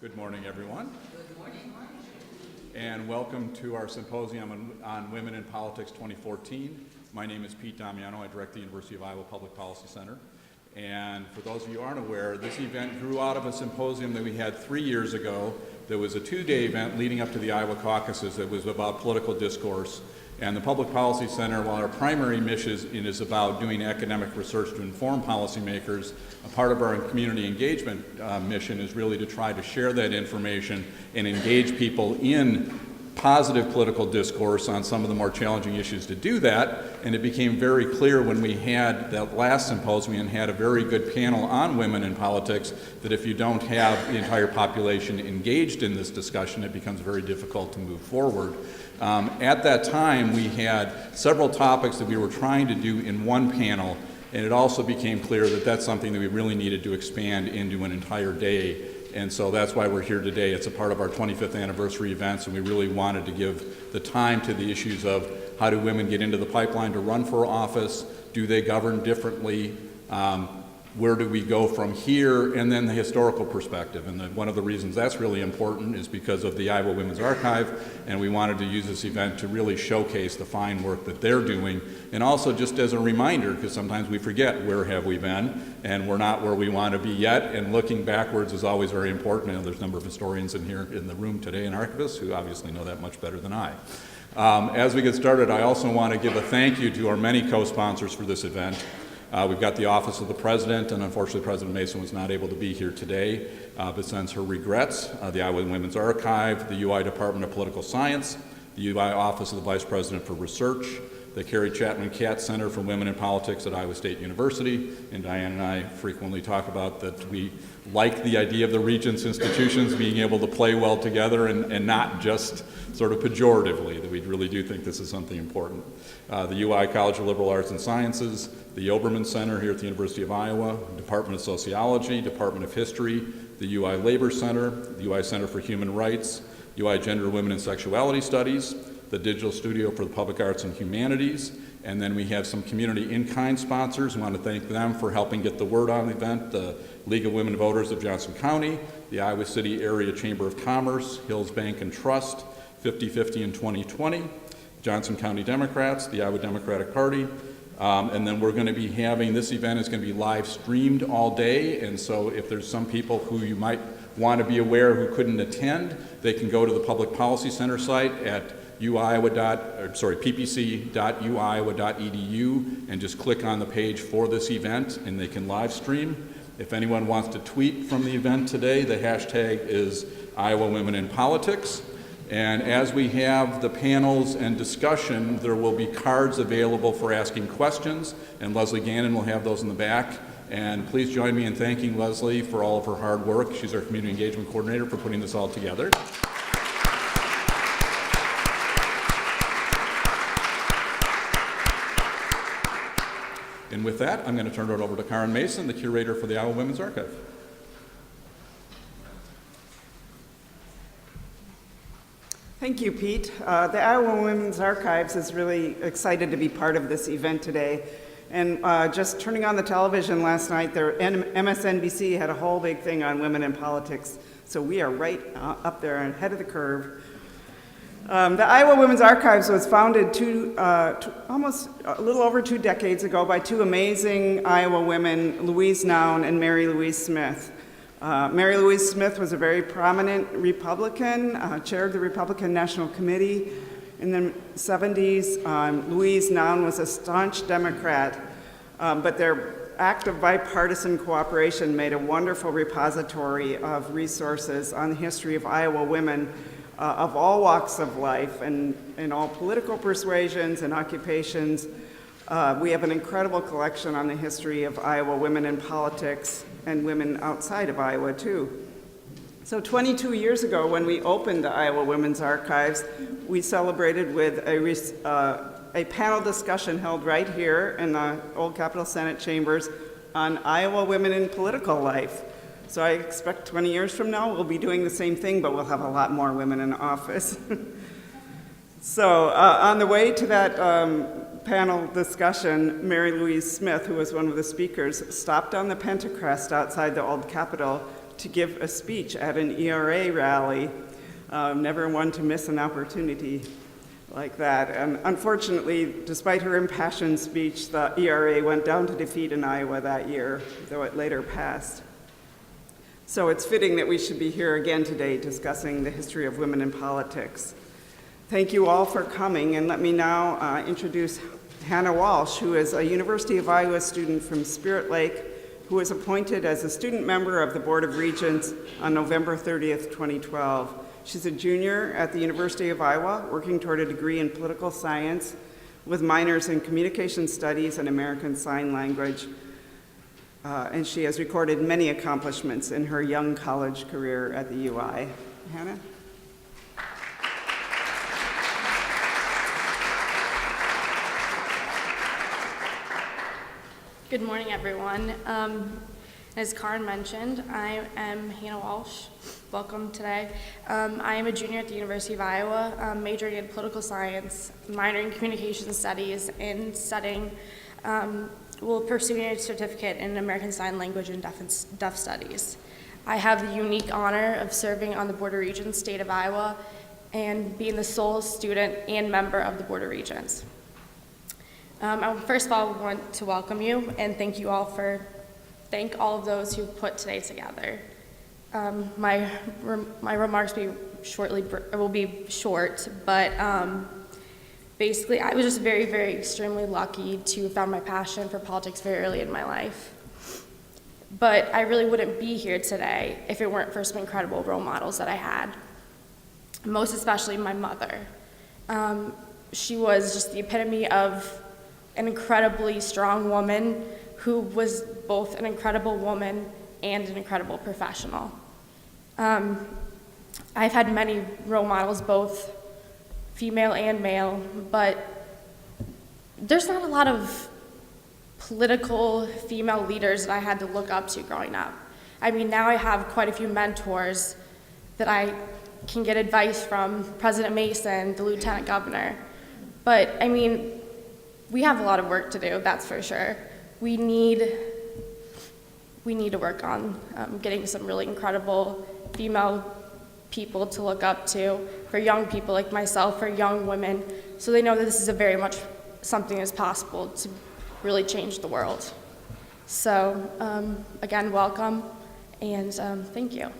Good morning, everyone. Good morning. And welcome to our Symposium on Women in Politics 2014. My name is Pete Damiano. I direct the University of Iowa Public Policy Center. And for those of you who aren't aware, this event grew out of a symposium that we had 3 years ago. There was a two-day event leading up to the Iowa caucuses that was about political discourse. And the Public Policy Center, while our primary mission is about doing academic research to inform policymakers, a part of our community engagement mission is really to try to share that information and engage people in positive political discourse on some of the more challenging issues to do that. And it became very clear when we had that last symposium and had a very good panel on women in politics that if you don't have the entire population engaged in this discussion, it becomes very difficult to move forward. At that time, we had several topics that we were trying to do in one panel, and it also became clear that that's something that we really needed to expand into an entire day. And so that's why we're here today. It's a part of our 25th anniversary events, and we really wanted to give the time to the issues of how do women get into the pipeline to run for office, do they govern differently, where do we go from here, and then the historical perspective. And one of the reasons that's really important is because of the Iowa Women's Archive, and we wanted to use this event to really showcase the fine work that they're doing, and also just as a reminder, because sometimes we forget where have we been, and we're not where we want to be yet, and looking backwards is always very important. And there's a number of historians in here in the room today and archivists who obviously know that much better than I. As we get started, I also want to give a thank you to our many co-sponsors for this event. We've got the Office of the President, and unfortunately President Mason was not able to be here today, but sends her regrets. The Iowa Women's Archive, the UI Department of Political Science, the UI Office of the Vice President for Research, the Carrie Chapman Katz Center for Women in Politics at Iowa State University, and Diane and I frequently talk about that we like the idea of the Regents institutions being able to play well together and not just sort of pejoratively, that we really do think this is something important. The UI College of Liberal Arts and Sciences, the Oberman Center here at the University of Iowa, Department of Sociology, Department of History, the UI Labor Center, the UI Center for Human Rights, UI Gender, Women, and Sexuality Studies, the Digital Studio for the Public Arts and Humanities, and then we have some community in-kind sponsors. We want to thank them for helping get the word on the event, the League of Women Voters of Johnson County, the Iowa City Area Chamber of Commerce, Hills Bank and Trust, 50/50 in 2020, Johnson County Democrats, the Iowa Democratic Party, and then we're going to be having, this event is going to be live streamed all day, and so if there's some people who you might want to be aware who couldn't attend, they can go to the Public Policy Center site at ppc.uiowa.edu and just click on the page for this event, and they can live stream. If anyone wants to tweet from the event today, the hashtag is Iowa Women in Politics. And as we have the panels and discussion, there will be cards available for asking questions, and Leslie Gannon will have those in the back. And please join me in thanking Leslie for all of her hard work. She's our community engagement coordinator for putting this all together. And with that, I'm going to turn it over to Karen Mason, the curator for the Iowa Women's Archive. Thank you, Pete. The Iowa Women's Archives is really excited to be part of this event today. And just turning on the television last night, MSNBC had a whole big thing on women in politics. So we are right up there and ahead of the curve. The Iowa Women's Archives was founded almost a little over 2 decades ago by two amazing Iowa women, Louise Noun and Mary Louise Smith. Mary Louise Smith was a very prominent Republican, chaired the Republican National Committee in the 70s. Louise Noun was a staunch Democrat, but their act of bipartisan cooperation made a wonderful repository of resources on the history of Iowa women of all walks of life and in all political persuasions and occupations. We have an incredible collection on the history of Iowa women in politics and women outside of Iowa, too. So 22 years ago, when we opened the Iowa Women's Archives, we celebrated with a panel discussion held right here in the old Capitol Senate chambers on Iowa women in political life. So I expect 20 years from now, we'll be doing the same thing, but we'll have a lot more women in office. So on the way to that panel discussion, Mary Louise Smith, who was one of the speakers, stopped on the Pentacrest outside the old Capitol to give a speech at an ERA rally. Never one to miss an opportunity like that. And unfortunately, despite her impassioned speech, the ERA went down to defeat in Iowa that year, though it later passed. So it's fitting that we should be here again today discussing the history of women in politics. Thank you all for coming, and let me now introduce Hannah Walsh, who is a University of Iowa student from Spirit Lake, who was appointed as a student member of the Board of Regents on November 30th, 2012. She's a junior at the University of Iowa, working toward a degree in political science with minors in communication studies and American Sign Language. And she has recorded many accomplishments in her young college career at the UI. Hannah? Good morning, everyone. As Karin mentioned, I am Hannah Walsh. Welcome today. I am a junior at the University of Iowa, majoring in political science, minoring in communication studies, and pursuing a certificate in American Sign Language and Deaf Studies. I have the unique honor of serving on the Board of Regents, state of Iowa, and being the sole student and member of the Board of Regents. I first of all want to welcome you and thank all of those who put today together. My remarks will be short, but basically I was just very, very extremely lucky to have found my passion for politics very early in my life. But I really wouldn't be here today if it weren't for some incredible role models that I had, most especially my mother. She was just the epitome of an incredibly strong woman who was both an incredible woman and an incredible professional. I've had many role models, both female and male, but there's not a lot of political female leaders that I had to look up to growing up. I mean, now I have quite a few mentors that I can get advice from, President Mason, the Lieutenant Governor. But I mean, we have a lot of work to do, that's for sure. We need to work on getting some really incredible female people to look up to, for young people like myself, for young women, so they know that this is a very much something that's possible to really change the world. So again, welcome, and thank you.